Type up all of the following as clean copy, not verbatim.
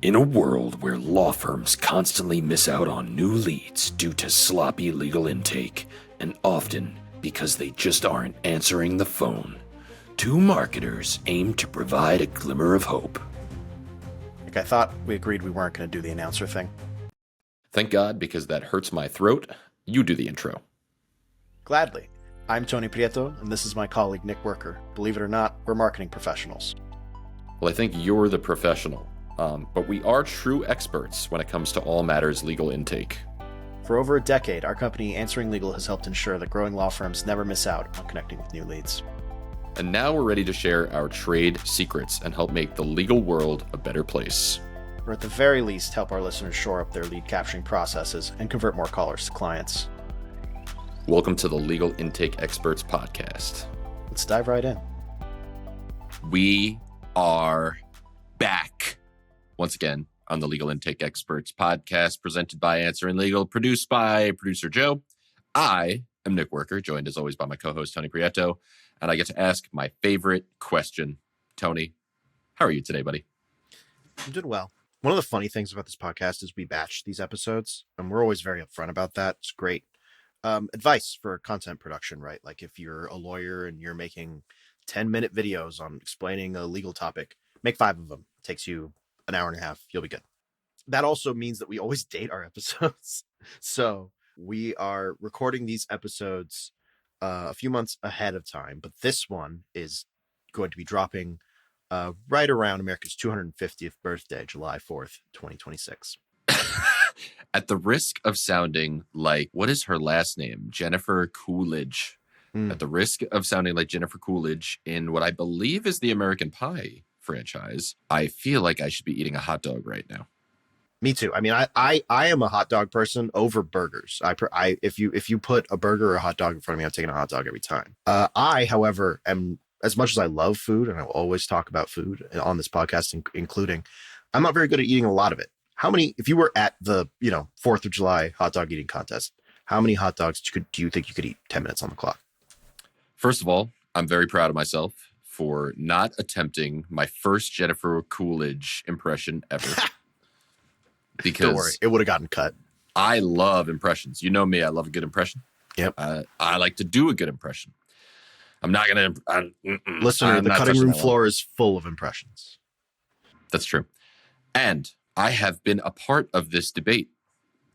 In a world where law firms constantly miss out on new leads due to sloppy legal intake, and often because they just aren't answering the phone, two marketers aim to provide a glimmer of hope. I thought we agreed we weren't going to do the announcer thing. Thank God, because that hurts my throat. You do the intro. Gladly. I'm Tony Prieto, and this is my colleague Nick Worker. Believe it or not, we're marketing professionals. Well, I think you're the professional. But we are true experts when it comes to all matters legal intake. For over a decade, our company, Answering Legal, has helped ensure that growing law firms never miss out on connecting with new leads. And now we're ready to share our trade secrets and help make the legal world a better place. Or at the very least, help our listeners shore up their lead capturing processes and convert more callers to clients. Welcome to the Legal Intake Experts Podcast. Let's dive right in. We are back once again on the Legal Intake Experts Podcast, presented by Answering Legal, produced by producer Joe. I am Nick Worker, joined as always by my co-host Tony Prieto, and I get to ask my favorite question. Tony, how are you today, buddy? I'm doing well. One of the funny things about this podcast is we batch these episodes, and we're always very upfront about that. It's great. Advice for content production, right? Like if you're a lawyer and you're making 10-minute videos on explaining a legal topic, make 5 of them. It takes you an hour and a half. You'll be good. That also means that we always date our episodes. So we are recording these episodes a few months ahead of time, but this one is going to be dropping right around America's 250th birthday, July 4th, 2026. At the risk of sounding like, what is her last name? Jennifer Coolidge. At the risk of sounding like Jennifer Coolidge in what I believe is the American Pie franchise, I feel like I should be eating a hot dog right now. Me too. I mean, I am a hot dog person over burgers. If you put a burger or a hot dog in front of me, I'm taking a hot dog every time. I, however, am, as much as I love food, and I will always talk about food on this podcast, including, I'm not very good at eating a lot of it. If you were at the 4th of July hot dog eating contest, how many hot dogs do you think you could eat 10 minutes on the clock? First of all, I'm very proud of myself for not attempting my first Jennifer Coolidge impression ever. Because don't worry, it would have gotten cut. I love impressions. You know me, I love a good impression. Yep. I like to do a good impression. I'm not going to... Listener, the cutting room floor is full of impressions. That's true. And I have been a part of this debate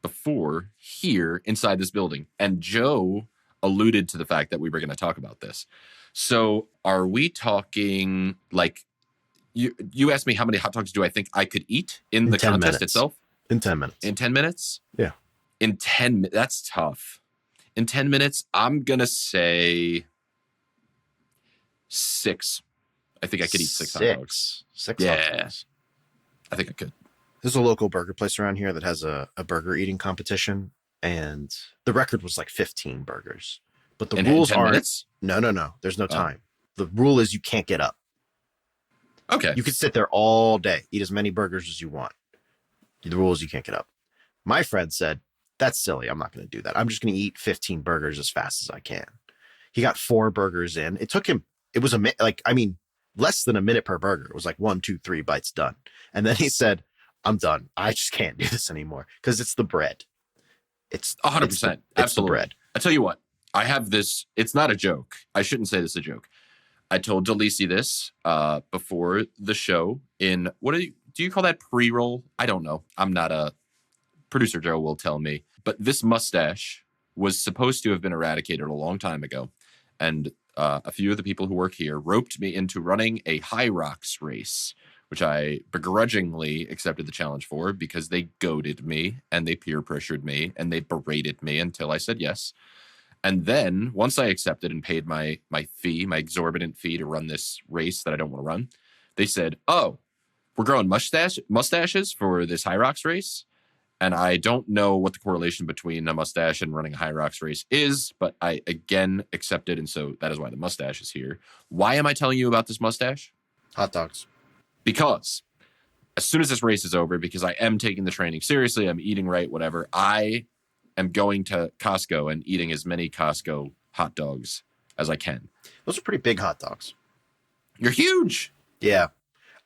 before here inside this building. And Joe alluded to the fact that we were going to talk about this. So are we talking like... You asked me how many hot dogs do I think I could eat in the contest itself? In 10 minutes. In 10 minutes? Yeah. In 10 minutes, that's tough. In 10 minutes, I'm going to say 6. I think I could eat 6 hot dogs. 6 hot dogs. I think I could. There's a local burger place around here that has a burger eating competition, and the record was like 15 burgers. But the rules are... No. There's no time. The rule is you can't get up. Okay. You could sit there all day, eat as many burgers as you want. The rule is you can't get up. My friend said, that's silly. I'm not going to do that. I'm just going to eat 15 burgers as fast as I can. He got 4 burgers in. It took him, less than a minute per burger. It was like 1, 2, 3 bites done. And then he said, I'm done. I just can't do this anymore because it's the bread. It's 100%. It's the bread. I tell you what, I have this. It's not a joke. I shouldn't say this is a joke. I told Delisi this before the show in, do you call that pre-roll? I don't know. I'm not a producer. Joe will tell me. But this mustache was supposed to have been eradicated a long time ago. And a few of the people who work here roped me into running a high rocks race, which I begrudgingly accepted the challenge for because they goaded me and they peer pressured me and they berated me until I said yes. And then once I accepted and paid my fee, my exorbitant fee to run this race that I don't want to run, they said, oh, we're growing mustaches for this high rocks race. And I don't know what the correlation between a mustache and running a high rocks race is, but I again accepted. And so that is why the mustache is here. Why am I telling you about this mustache? Hot dogs. Because as soon as this race is over, because I am taking the training seriously, I'm eating right, whatever, I am going to Costco and eating as many Costco hot dogs as I can. Those are pretty big hot dogs. You're huge. Yeah.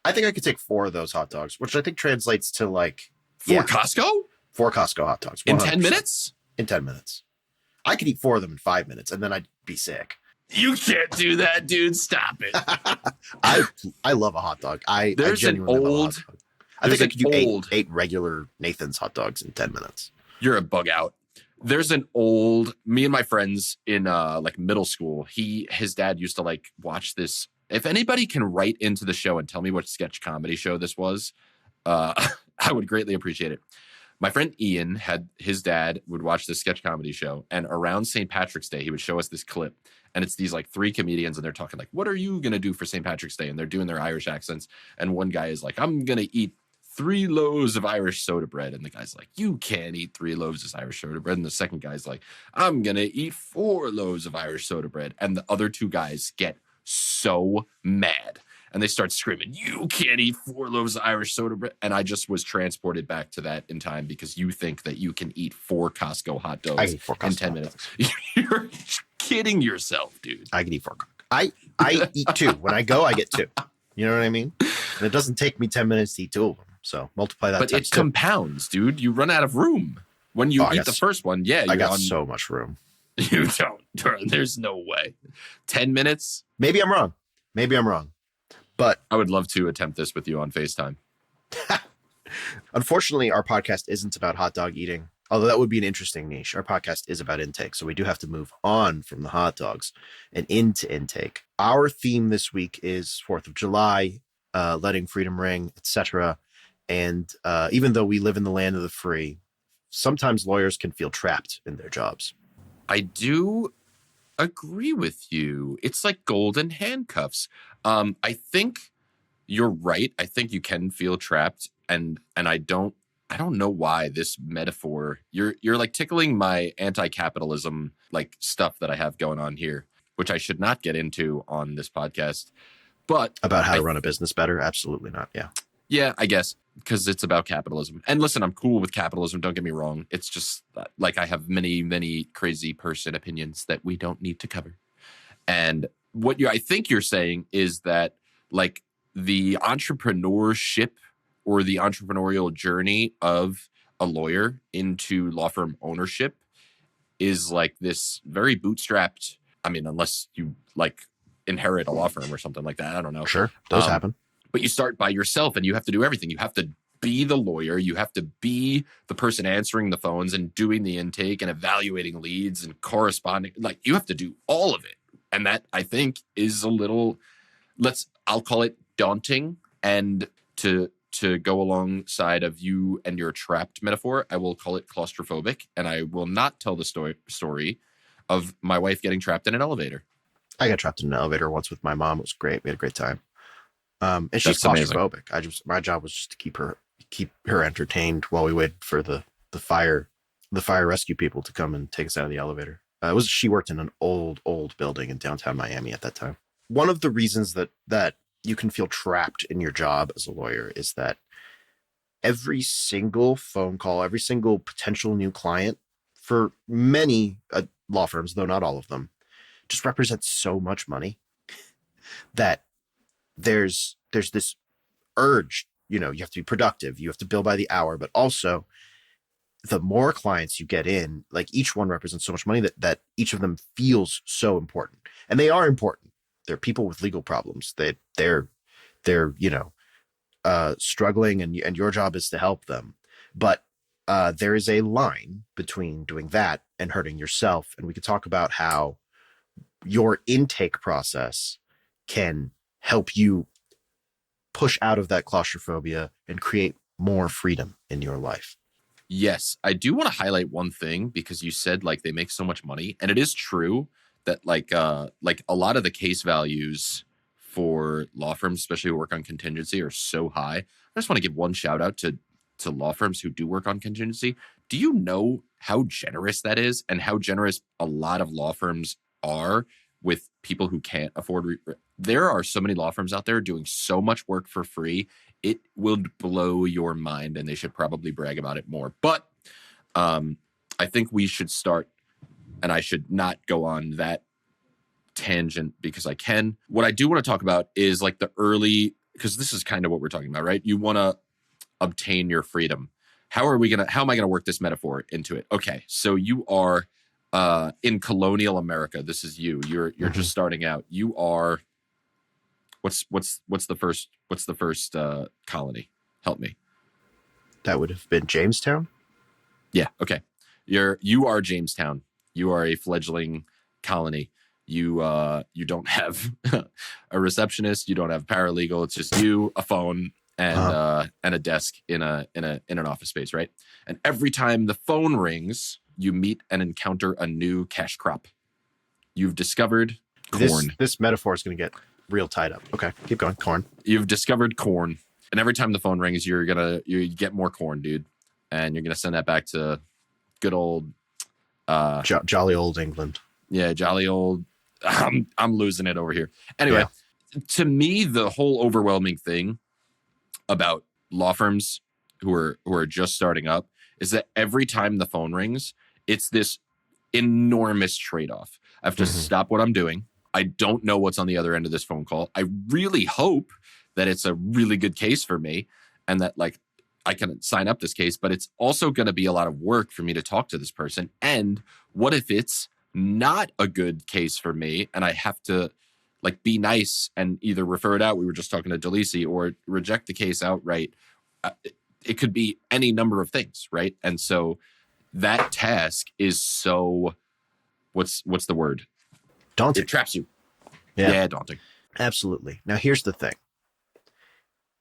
I think I could take 4 of those hot dogs, which I think translates to like 4 Costco? 4 Costco hot dogs. 100%. In 10 minutes? In 10 minutes. I could eat 4 of them in 5 minutes, and then I'd be sick. You can't do that, dude. Stop it. I love a hot dog. I genuinely love a hot dog. I think I could do 8 regular Nathan's hot dogs in 10 minutes. You're a bug out. There's an old, me and my friends in like middle school, his dad used to like watch this. If anybody can write into the show and tell me what sketch comedy show this was, I would greatly appreciate it. My friend Ian his dad would watch this sketch comedy show, and around St. Patrick's Day, he would show us this clip, and it's these like 3 comedians, and they're talking like, what are you going to do for St. Patrick's Day? And they're doing their Irish accents. And one guy is like, I'm going to eat 3 loaves of Irish soda bread. And the guy's like, you can't eat 3 loaves of Irish soda bread. And the second guy's like, I'm going to eat 4 loaves of Irish soda bread. And the other 2 guys get so mad. And they start screaming, you can't eat 4 loaves of Irish soda bread. And I just was transported back to that in time because you think that you can eat 4 Costco hot dogs in 10 minutes. You're kidding yourself, dude. I can eat 4. I eat 2. When I go, I get 2. You know what I mean? And it doesn't take me 10 minutes to eat 2 of them. So multiply that. But it compounds, dude. You run out of room. When you eat the first one, I got so much room. You don't. There's no way. 10 minutes? Maybe I'm wrong. But I would love to attempt this with you on FaceTime. Unfortunately, our podcast isn't about hot dog eating, although that would be an interesting niche. Our podcast is about intake, so we do have to move on from the hot dogs and into intake. Our theme this week is 4th of July, letting freedom ring, etc. And even though we live in the land of the free, sometimes lawyers can feel trapped in their jobs. I do agree with you. It's like golden handcuffs. I think you're right. I think you can feel trapped, and I don't know why this metaphor. You're like tickling my anti-capitalism like stuff that I have going on here, which I should not get into on this podcast. But about how to run a business better, absolutely not. Yeah, I guess, because it's about capitalism. And listen, I'm cool with capitalism. Don't get me wrong. It's just like I have many, many crazy person opinions that we don't need to cover. And what I think you're saying is that like the entrepreneurship or the entrepreneurial journey of a lawyer into law firm ownership is like this very bootstrapped. I mean, unless you like inherit a law firm or something like that. I don't know. Sure. Those happen. But you start by yourself and you have to do everything. You have to be the lawyer. You have to be the person answering the phones and doing the intake and evaluating leads and corresponding. Like you have to do all of it. And that I think is a little, I'll call it daunting. And to go alongside of you and your trapped metaphor, I will call it claustrophobic. And I will not tell the story of my wife getting trapped in an elevator. I got trapped in an elevator once with my mom. It was great. We had a great time. And she's That's claustrophobic. My job was just to keep her entertained while we waited for the fire rescue people to come and take us out of the elevator. She worked in an old building in downtown Miami at that time. One of the reasons that you can feel trapped in your job as a lawyer is that every single phone call, every single potential new client for many law firms, though not all of them, just represents so much money that there's this urge, you have to be productive. You have to bill by the hour, but also the more clients you get in, like each one represents so much money that each of them feels so important. And they are important. They're people with legal problems. They're struggling and your job is to help them. But there is a line between doing that and hurting yourself. And we could talk about how your intake process can help you push out of that claustrophobia and create more freedom in your life. Yes, I do want to highlight one thing because you said like they make so much money, and it is true that like a lot of the case values for law firms, especially who work on contingency, are so high. I just want to give one shout out to law firms who do work on contingency. Do you know how generous that is and how generous a lot of law firms are with people who can't afford? There are so many law firms out there doing so much work for free. It will blow your mind, and they should probably brag about it more. But I think we should start, and I should not go on that tangent because I can. What I do want to talk about is like the early because this is kind of what we're talking about, right? You want to obtain your freedom. How am I gonna work this metaphor into it? Okay, so you are in colonial America. This is you. You're just starting out. You are what's the first colony? Help me. That would have been Jamestown. Yeah, okay. You are Jamestown. You are a fledgling colony. You don't have a receptionist, you don't have paralegal, it's just you, a phone, and a desk in an office space, right? And every time the phone rings, you meet and encounter a new cash crop. You've discovered corn. This metaphor is going to get real tied up. Okay, keep going. Corn. You've discovered corn, and every time the phone rings, you get more corn, dude, and you're gonna send that back to good old jolly old England. Yeah, jolly old. I'm losing it over here. Anyway, To me, the whole overwhelming thing about law firms who are just starting up is that every time the phone rings, it's this enormous trade-off. I have to stop what I'm doing. I don't know what's on the other end of this phone call. I really hope that it's a really good case for me and that like I can sign up this case, but it's also going to be a lot of work for me to talk to this person. And what if it's not a good case for me and I have to like be nice and either refer it out? We were just talking to Delisi, or reject the case outright. It could be any number of things, right? And so that task is so what's the word? Daunting. It traps you. Yeah, daunting. Absolutely. Now, here's the thing,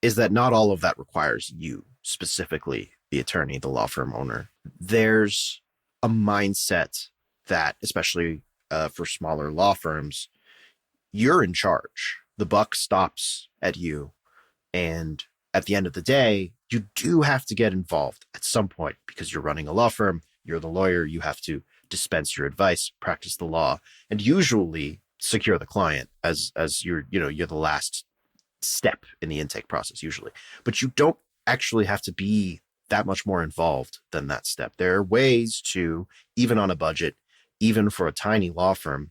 is that not all of that requires you, specifically the attorney, the law firm owner. There's a mindset that, especially for smaller law firms, you're in charge. The buck stops at you. And at the end of the day, you do have to get involved at some point because you're running a law firm. You're the lawyer. You have to dispense your advice, practice the law, and usually secure the client as you're the last step in the intake process usually. But you don't actually have to be that much more involved than that step. There are ways to, even on a budget, even for a tiny law firm,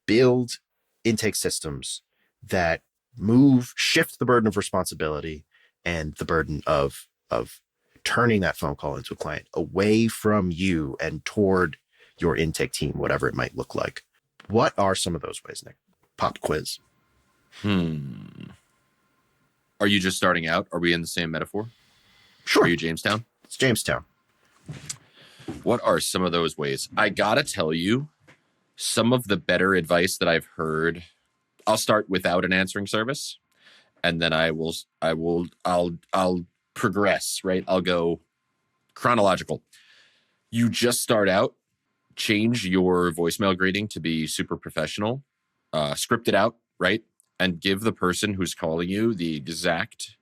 build intake systems that shift the burden of responsibility and the burden of turning that phone call into a client away from you and toward your intake team, whatever it might look like. What are some of those ways, Nick? Pop quiz. Are you just starting out? Are we in the same metaphor? Sure. Are you Jamestown? It's Jamestown. What are some of those ways? I gotta tell you, some of the better advice that I've heard, I'll start without an answering service, and then I'll progress, right? I'll go chronological. You just start out, change your voicemail greeting to be super professional, script it out, right? And give the person who's calling you the exact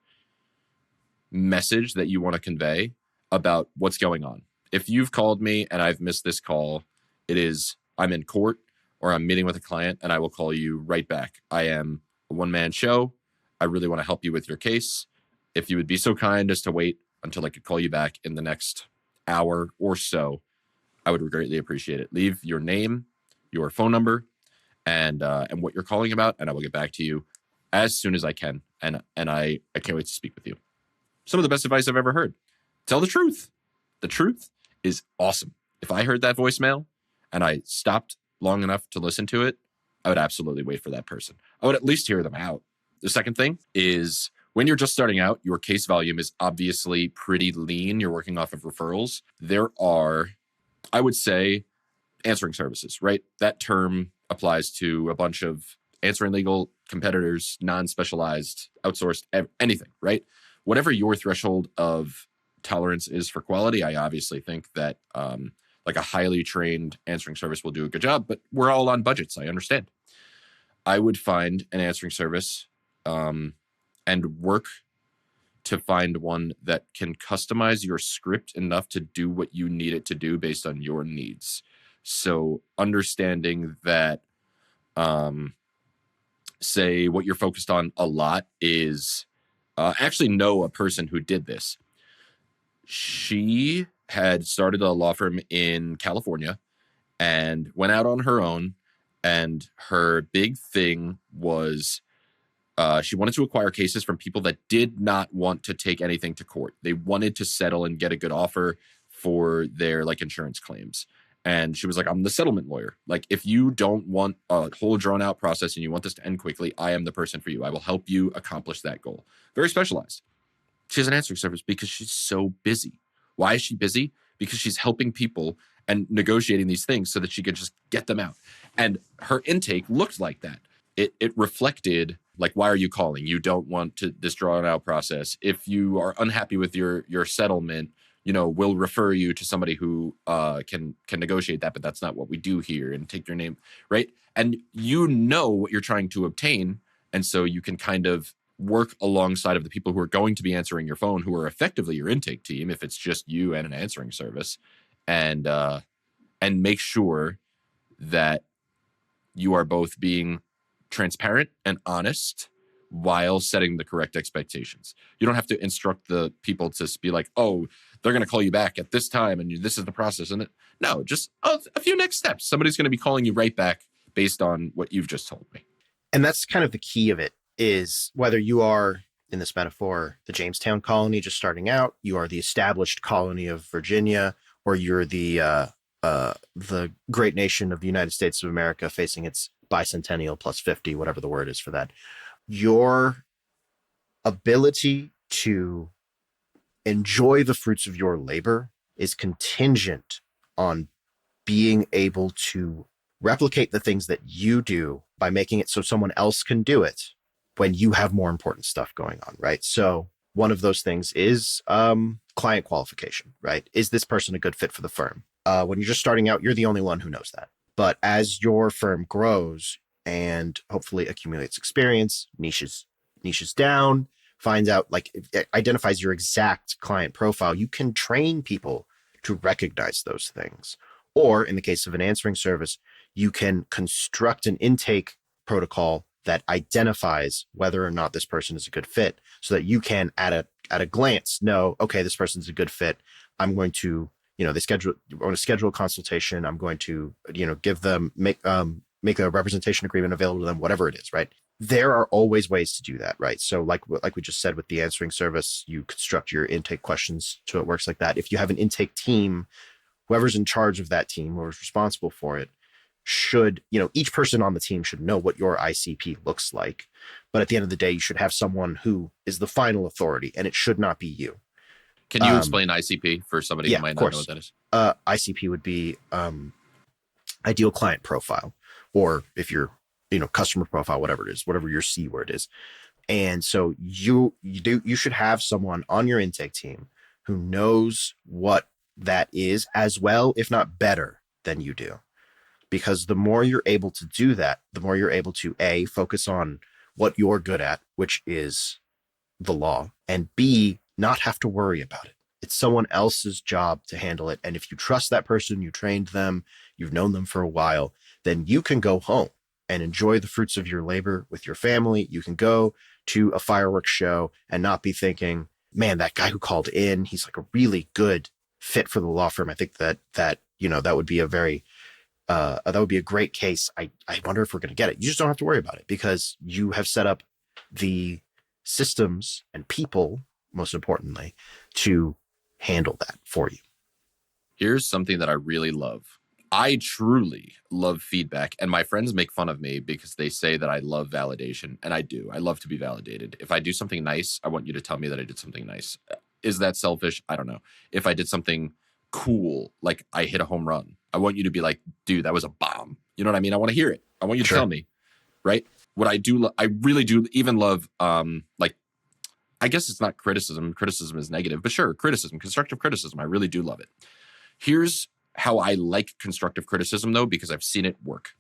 message that you want to convey about what's going on. If you've called me and I've missed this call, it is I'm in court or I'm meeting with a client and I will call you right back. I am a one-man show. I really want to help you with your case. If you would be so kind as to wait until I could call you back in the next hour or so, I would greatly appreciate it. Leave your name, your phone number, and what you're calling about, and I will get back to you as soon as I can. And I can't wait to speak with you. Some of the best advice I've ever heard. Tell the truth. The truth is awesome. If I heard that voicemail and I stopped long enough to listen to it, I would absolutely wait for that person. I would at least hear them out. The second thing is, when you're just starting out, your case volume is obviously pretty lean. You're working off of referrals. There are, I would say, answering services, right? That term applies to a bunch of answering legal competitors, non-specialized, outsourced, anything, right? Whatever your threshold of tolerance is for quality, I obviously think that like a highly trained answering service will do a good job, but we're all on budgets. I understand. I would find an answering service and work to find one that can customize your script enough to do what you need it to do based on your needs. So understanding that, say what you're focused on a lot is, actually know a person who did this. She had started a law firm in California and went out on her own. And her big thing was She wanted to acquire cases from people that did not want to take anything to court. They wanted to settle and get a good offer for their like insurance claims. And she was like, I'm the settlement lawyer. Like, if you don't want a whole drawn out process and you want this to end quickly, I am the person for you. I will help you accomplish that goal. Very specialized. She has an answering service because she's so busy. Why is she busy? Because she's helping people and negotiating these things so that she could just get them out. And her intake looked like that. It reflected like, why are you calling? You don't want to this drawn out process. If you are unhappy with your settlement, we'll refer you to somebody who can negotiate that, but that's not what we do here, and take your name, right? And what you're trying to obtain. And so you can kind of work alongside of the people who are going to be answering your phone, who are effectively your intake team, if it's just you and an answering service, and make sure that you are both being transparent and honest while setting the correct expectations. You don't have to instruct the people to be like, oh, they're going to call you back at this time and this is the process. And no, just a few next steps. Somebody's going to be calling you right back based on what you've just told me. And that's kind of the key of it, is whether you are, in this metaphor, the Jamestown colony just starting out, you are the established colony of Virginia, or you're the great nation of the United States of America facing its bicentennial plus 50, whatever the word is for that. Your ability to enjoy the fruits of your labor is contingent on being able to replicate the things that you do by making it so someone else can do it when you have more important stuff going on, right? So one of those things is client qualification, right? Is this person a good fit for the firm? When you're just starting out, you're the only one who knows that. But as your firm grows and hopefully accumulates experience, niches down, finds out, like, it identifies your exact client profile, you can train people to recognize those things. Or in the case of an answering service, you can construct an intake protocol that identifies whether or not this person is a good fit, so that you can at a glance know, okay, this person's a good fit. I'm going to, I want to schedule a consultation. I'm going to, give them, make a representation agreement available to them, whatever it is, right? There are always ways to do that, right? So like we just said with the answering service, you construct your intake questions so it works like that. If you have an intake team, whoever's in charge of that team, whoever's responsible for it, should, each person on the team should know what your ICP looks like. But at the end of the day, you should have someone who is the final authority, and it should not be you. Can you explain ICP for somebody who might not know what that is? ICP would be ideal client profile, or if you're, customer profile, whatever it is, whatever your C word is. And so you should have someone on your intake team who knows what that is as well, if not better than you do. Because the more you're able to do that, the more you're able to A, focus on what you're good at, which is the law, and B, not have to worry about it. It's someone else's job to handle it. And if you trust that person, you trained them, you've known them for a while, then you can go home and enjoy the fruits of your labor with your family. You can go to a fireworks show and not be thinking, man, that guy who called in, he's like a really good fit for the law firm. I think that would be that would be a great case. I wonder if we're going to get it. You just don't have to worry about it because you have set up the systems and people, most importantly, to handle that for you. Here's something that I really love. I truly love feedback, and my friends make fun of me because they say that I love validation, and I do. I love to be validated. If I do something nice, I want you to tell me that I did something nice. Is that selfish? I don't know. If I did something cool, like I hit a home run, I want you to be like, dude, that was a bomb. You know what I mean? I want to hear it. I want you to tell me, right? What I do, I really do even love, I guess it's not criticism. Criticism is negative, but sure, criticism, constructive criticism. I really do love it. Here's how I like constructive criticism, though, because I've seen it work,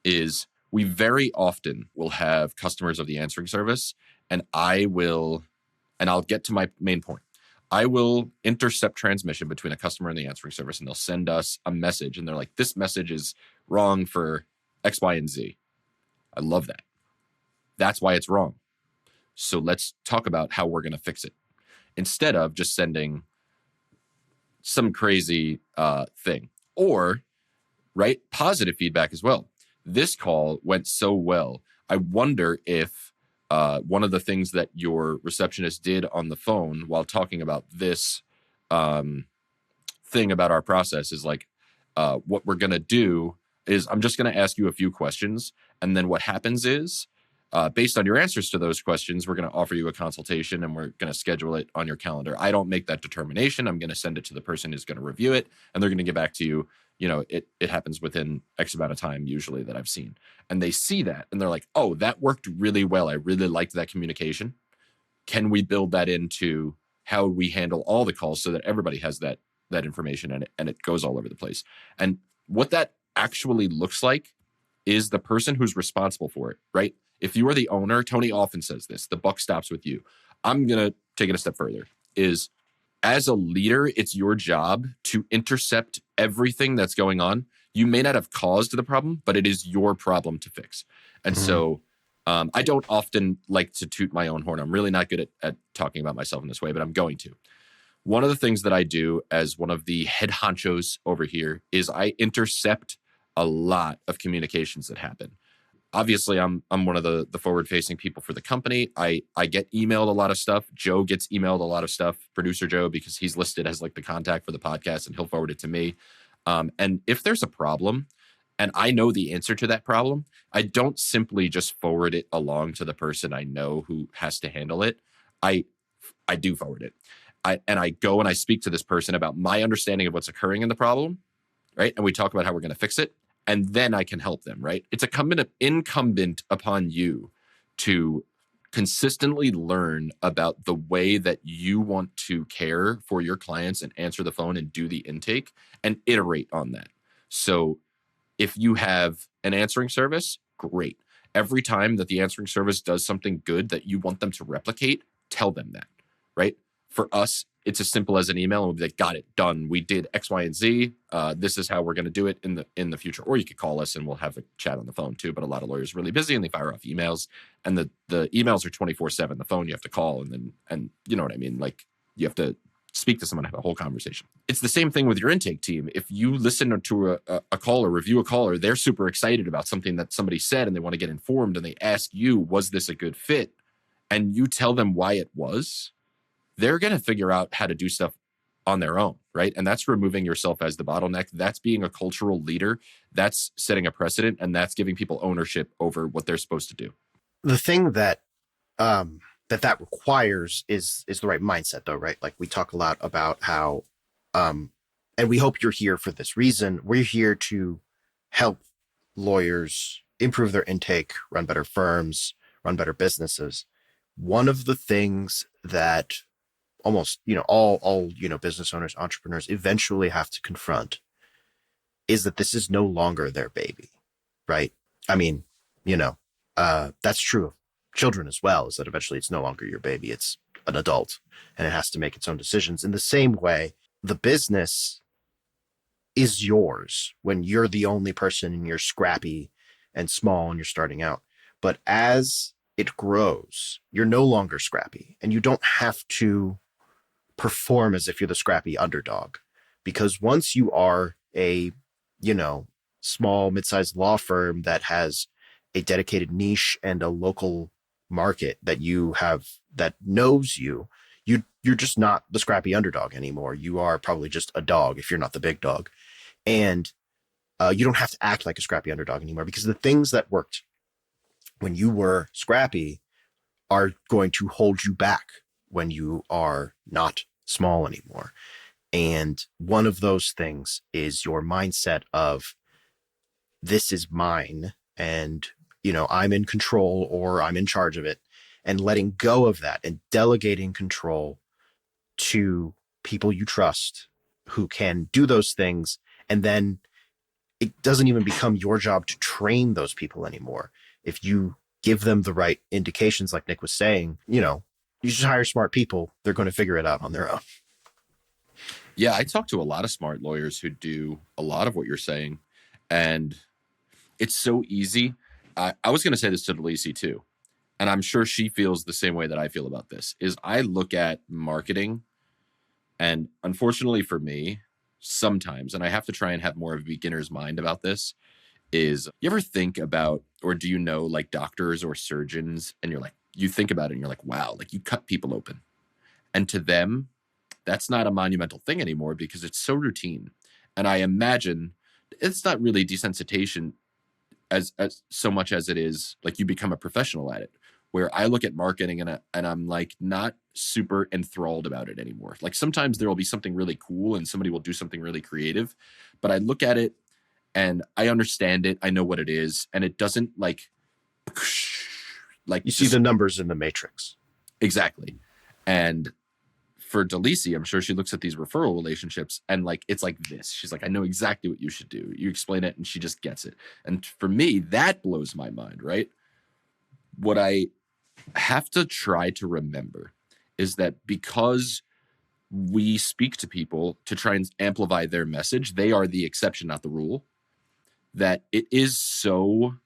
is we very often will have customers of the answering service, and I'll get to my main point. I will intercept transmission between a customer and the answering service, and they'll send us a message, and they're like, this message is wrong for X, Y, and Z. I love that. That's why it's wrong. So let's talk about how we're going to fix it, instead of just sending some crazy thing. Or, right, positive feedback as well. This call went so well. I wonder if one of the things that your receptionist did on the phone while talking about this thing about our process is like, what we're going to do is I'm just going to ask you a few questions. And then what happens is, based on your answers to those questions, we're going to offer you a consultation and we're going to schedule it on your calendar. I don't make that determination. I'm going to send it to the person who's going to review it, and they're going to get back to you. You know, it happens within X amount of time usually that I've seen. And they see that and they're like, oh, that worked really well. I really liked that communication. Can we build that into how we handle all the calls so that everybody has that information and it goes all over the place? And what that actually looks like is the person who's responsible for it, right? If you are the owner, Tony often says this, the buck stops with you. I'm going to take it a step further, is as a leader, it's your job to intercept everything that's going on. You may not have caused the problem, but it is your problem to fix. And so I don't often like to toot my own horn. I'm really not good at talking about myself in this way, but I'm going to. One of the things that I do as one of the head honchos over here is I intercept a lot of communications that happen. Obviously, I'm one of the forward-facing people for the company. I get emailed a lot of stuff. Joe gets emailed a lot of stuff, producer Joe, because he's listed as like the contact for the podcast, and he'll forward it to me. And if there's a problem, and I know the answer to that problem, I don't simply just forward it along to the person I know who has to handle it. I do forward it. I go and I speak to this person about my understanding of what's occurring in the problem, right? And we talk about how we're going to fix it. And then I can help them, right? It's incumbent upon you to consistently learn about the way that you want to care for your clients and answer the phone and do the intake and iterate on that. So if you have an answering service, great. Every time that the answering service does something good that you want them to replicate, tell them that, right? For us, it's as simple as an email, and we'll be like, got it, done. We did X, Y, and Z. This is how we're going to do it in the future. Or you could call us and we'll have a chat on the phone too. But a lot of lawyers are really busy and they fire off emails, and the emails are 24/7. The phone you have to call, and you know what I mean? Like, you have to speak to someone, have a whole conversation. It's the same thing with your intake team. If you listen to a call or review a call, or they're super excited about something that somebody said and they want to get informed, and they ask you, was this a good fit? And you tell them why it was, they're going to figure out how to do stuff on their own, right? And that's removing yourself as the bottleneck. That's being a cultural leader. That's setting a precedent, and that's giving people ownership over what they're supposed to do. The thing that that requires is the right mindset, though, right? Like, we talk a lot about how, and we hope you're here for this reason. We're here to help lawyers improve their intake, run better firms, run better businesses. One of the things that almost, all business owners, entrepreneurs eventually have to confront is that this is no longer their baby, right? I mean, that's true of children as well, is that eventually it's no longer your baby. It's an adult, and it has to make its own decisions. In the same way, the business is yours when you're the only person and you're scrappy and small and you're starting out. But as it grows, you're no longer scrappy, and you don't have to perform as if you're the scrappy underdog, because once you are a, small, mid-sized law firm that has a dedicated niche and a local market that you have that knows you're just not the scrappy underdog anymore. You are probably just a dog if you're not the big dog. And you don't have to act like a scrappy underdog anymore, because the things that worked when you were scrappy are going to hold you back when you are not small anymore. And one of those things is your mindset of, this is mine, and I'm in control, or I'm in charge of it, and letting go of that and delegating control to people you trust who can do those things. And then it doesn't even become your job to train those people anymore. If you give them the right indications, like Nick was saying, you just hire smart people. They're going to figure it out on their own. Yeah, I talk to a lot of smart lawyers who do a lot of what you're saying, and it's so easy. I was going to say this to Delisi too, and I'm sure she feels the same way that I feel about this, is I look at marketing, and unfortunately for me, sometimes, and I have to try and have more of a beginner's mind about this, is you ever think about, or do like doctors or surgeons, and you're like, you think about it and you're like, wow, like you cut people open. And to them, that's not a monumental thing anymore because it's so routine. And I imagine it's not really desensitization as so much as it is like you become a professional at it, where I look at marketing and I'm like not super enthralled about it anymore. Like sometimes there will be something really cool and somebody will do something really creative, but I look at it and I understand it. I know what it is. And it doesn't like you see the numbers in the matrix. Exactly. And for Delisi, I'm sure she looks at these referral relationships and like, it's like this. She's like, I know exactly what you should do. You explain it and she just gets it. And for me, that blows my mind, right? What I have to try to remember is that because we speak to people to try and amplify their message, they are the exception, not the rule. That it is so,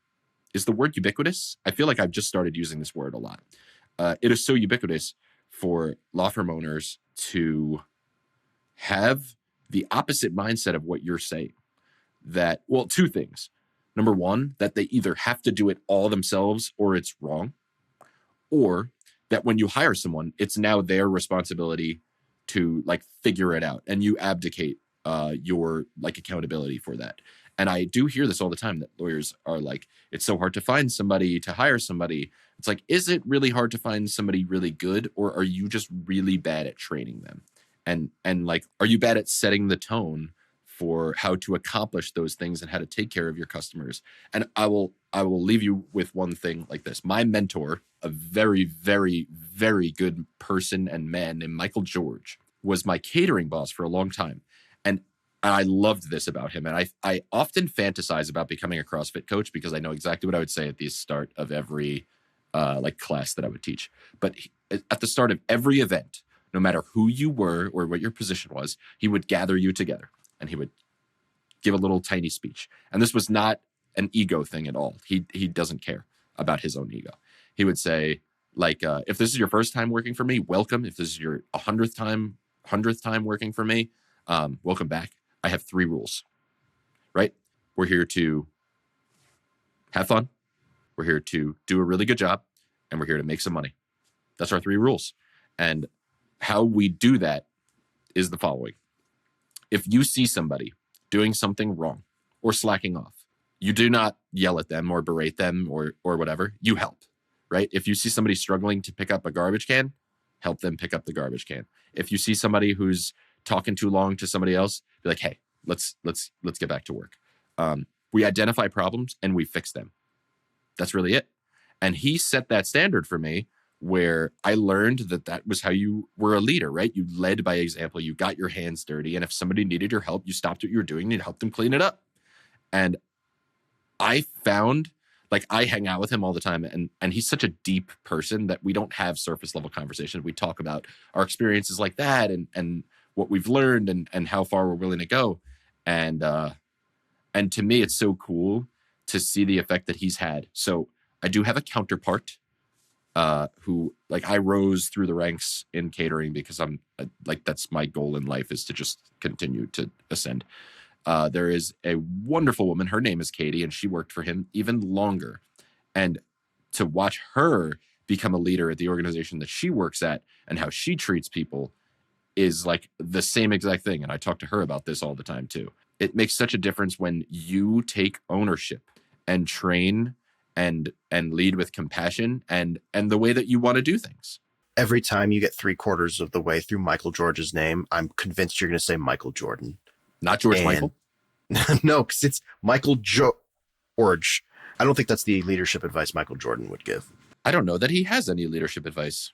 is the word ubiquitous? I feel like I've just started using this word a lot. It is so ubiquitous for law firm owners to have the opposite mindset of what you're saying. That, well, two things. Number one, that they either have to do it all themselves or it's wrong. Or that when you hire someone, it's now their responsibility to like figure it out and you abdicate your like accountability for that. And I do hear this all the time that lawyers are like, it's so hard to find somebody to hire somebody. It's like, is it really hard to find somebody really good, or are you just really bad at training them? And like, are you bad at setting the tone for how to accomplish those things and how to take care of your customers? And I will leave you with one thing like this. My mentor, a very, very, very good person and man named Michael George, was my catering boss for a long time. And I loved this about him. And I often fantasize about becoming a CrossFit coach because I know exactly what I would say at the start of every like class that I would teach. But at the start of every event, no matter who you were or what your position was, he would gather you together and he would give a little tiny speech. And this was not an ego thing at all. He doesn't care about his own ego. He would say, like, if this is your first time working for me, welcome. If this is your 100th time working for me, welcome back. I have 3 rules, right? We're here to have fun. We're here to do a really good job, and we're here to make some money. That's our 3 rules. And how we do that is the following. If you see somebody doing something wrong or slacking off, you do not yell at them or berate them or whatever. You help, right? If you see somebody struggling to pick up a garbage can, help them pick up the garbage can. If you see somebody who's talking too long to somebody else, be like, hey, let's get back to work. We identify problems and we fix them. That's really it. And he set that standard for me where I learned that was how you were a leader, right? You led by example. You got your hands dirty. And if somebody needed your help, you stopped what you were doing and helped them clean it up. And I found, like, I hang out with him all the time, and he's such a deep person that we don't have surface level conversations. We talk about our experiences like that and what we've learned and how far we're willing to go. And to me, it's so cool to see the effect that he's had. So I do have a counterpart who, like, I rose through the ranks in catering because I'm like, that's my goal in life, is to just continue to ascend. There is a wonderful woman. Her name is Katie, and she worked for him even longer. And to watch her become a leader at the organization that she works at and how she treats people is like the same exact thing. And I talk to her about this all the time too. It makes such a difference when you take ownership and train and lead with compassion and the way that you want to do things. Every time you get 3/4 of the way through Michael George's name, I'm convinced you're going to say Michael Jordan. Not George Michael? No, because it's Michael George. I don't think that's the leadership advice Michael Jordan would give. I don't know that he has any leadership advice.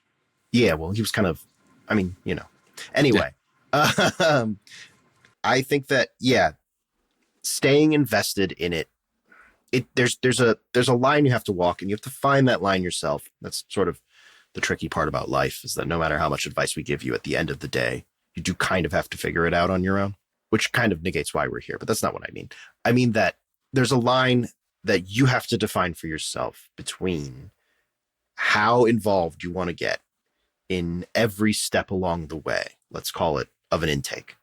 Yeah, well, he was kind of, I mean, you know. Anyway, I think that, yeah, staying invested in it, there's a line you have to walk, and you have to find that line yourself. That's sort of the tricky part about life, is that no matter how much advice we give you, at the end of the day, you do kind of have to figure it out on your own, which kind of negates why we're here. But that's not what I mean. I mean that there's a line that you have to define for yourself between how involved you want to get in every step along the way, let's call it, of an intake.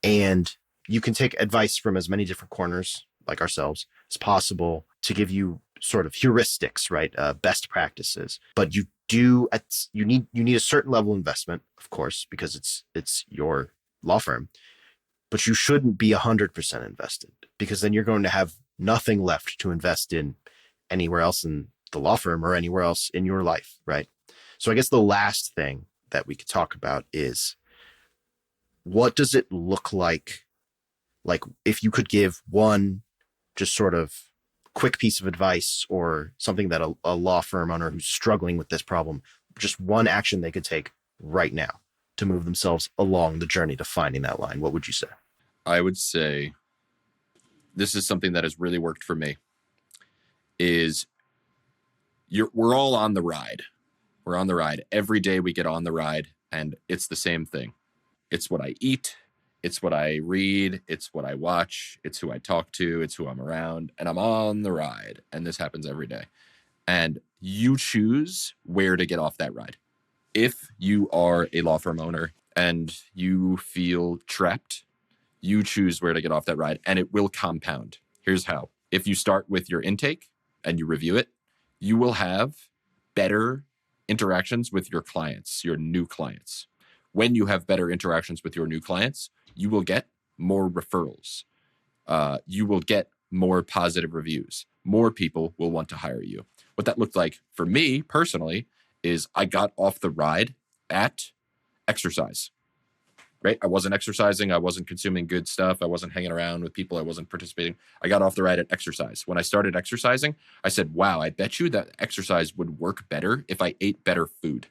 And you can take advice from as many different corners, like ourselves, as possible to give you sort of heuristics, right? Best practices, but you need a certain level of investment, of course, because it's your law firm, but you shouldn't be 100% invested, because then you're going to have nothing left to invest in anywhere else in the law firm or anywhere else in your life, right? So I guess the last thing that we could talk about is, what does it look like if you could give one just sort of quick piece of advice, or something that a law firm owner who's struggling with this problem, just one action they could take right now to move themselves along the journey to finding that line, what would you say? I would say this is something that has really worked for me, is we're all on the ride. We're on the ride. Every day we get on the ride, and it's the same thing. It's what I eat. It's what I read. It's what I watch. It's who I talk to. It's who I'm around. And I'm on the ride. And this happens every day. And you choose where to get off that ride. If you are a law firm owner and you feel trapped, you choose where to get off that ride, and it will compound. Here's how. If you start with your intake and you review it, you will have better interactions with your clients, your new clients. When you have better interactions with your new clients, you will get more referrals. You will get more positive reviews. More people will want to hire you. What that looked like for me personally is I got off the ride at exercise, right? I wasn't exercising. I wasn't consuming good stuff. I wasn't hanging around with people. I wasn't participating. I got off the ride at exercise. When I started exercising, I said, wow, I bet you that exercise would work better if I ate better food.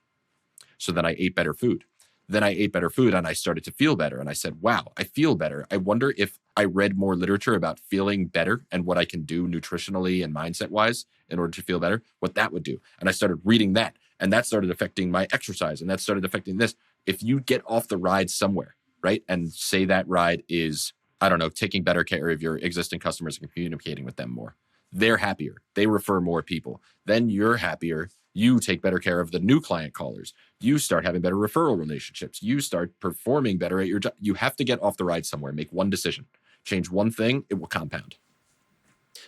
So then I ate better food. Then I ate better food and I started to feel better. And I said, wow, I feel better. I wonder if I read more literature about feeling better and what I can do nutritionally and mindset wise in order to feel better, what that would do. And I started reading that, and that started affecting my exercise, and that started affecting this. If you get off the ride somewhere, right? And say that ride is, I don't know, taking better care of your existing customers and communicating with them more. They're happier. They refer more people. Then you're happier. You take better care of the new client callers. You start having better referral relationships. You start performing better at your job. You have to get off the ride somewhere. Make one decision. Change one thing. It will compound.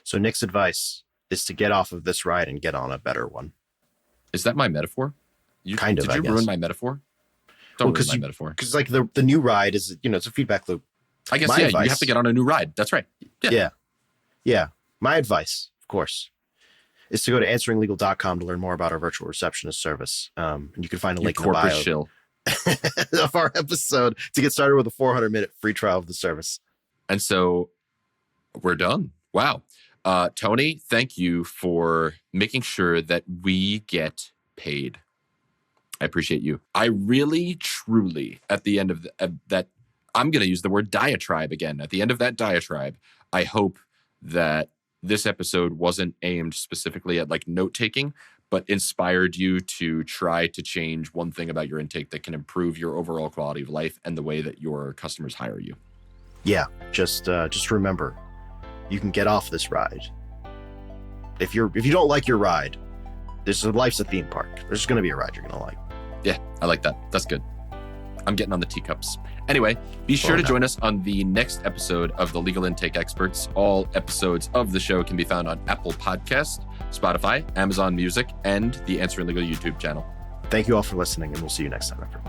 So Nick's advice is to get off of this ride and get on a better one. Is that my metaphor? Kind of, Did you ruin my metaphor? Don't ruin my metaphor. Because like the new ride is, it's a feedback loop. I guess, you have to get on a new ride. That's right. Yeah. My advice, of course, is to go to answeringlegal.com to learn more about our virtual receptionist service. And you can find a link in the bio shill. of our episode to get started with a 400-minute free trial of the service. And so we're done. Wow. Tony, thank you for making sure that we get paid. I appreciate you. I really, truly, at the end of that, I'm going to use the word diatribe again. At the end of that diatribe, I hope that this episode wasn't aimed specifically at like note-taking, but inspired you to try to change one thing about your intake that can improve your overall quality of life and the way that your customers hire you. Yeah, just remember, you can get off this ride. If you don't like your ride, life's a theme park. There's going to be a ride you're going to like. Yeah, I like that. That's good. I'm getting on the teacups. Anyway, be sure to join us on the next episode of The Legal Intake Experts. All episodes of the show can be found on Apple Podcasts, Spotify, Amazon Music, and the Answering Legal YouTube channel. Thank you all for listening, and we'll see you next time, everyone.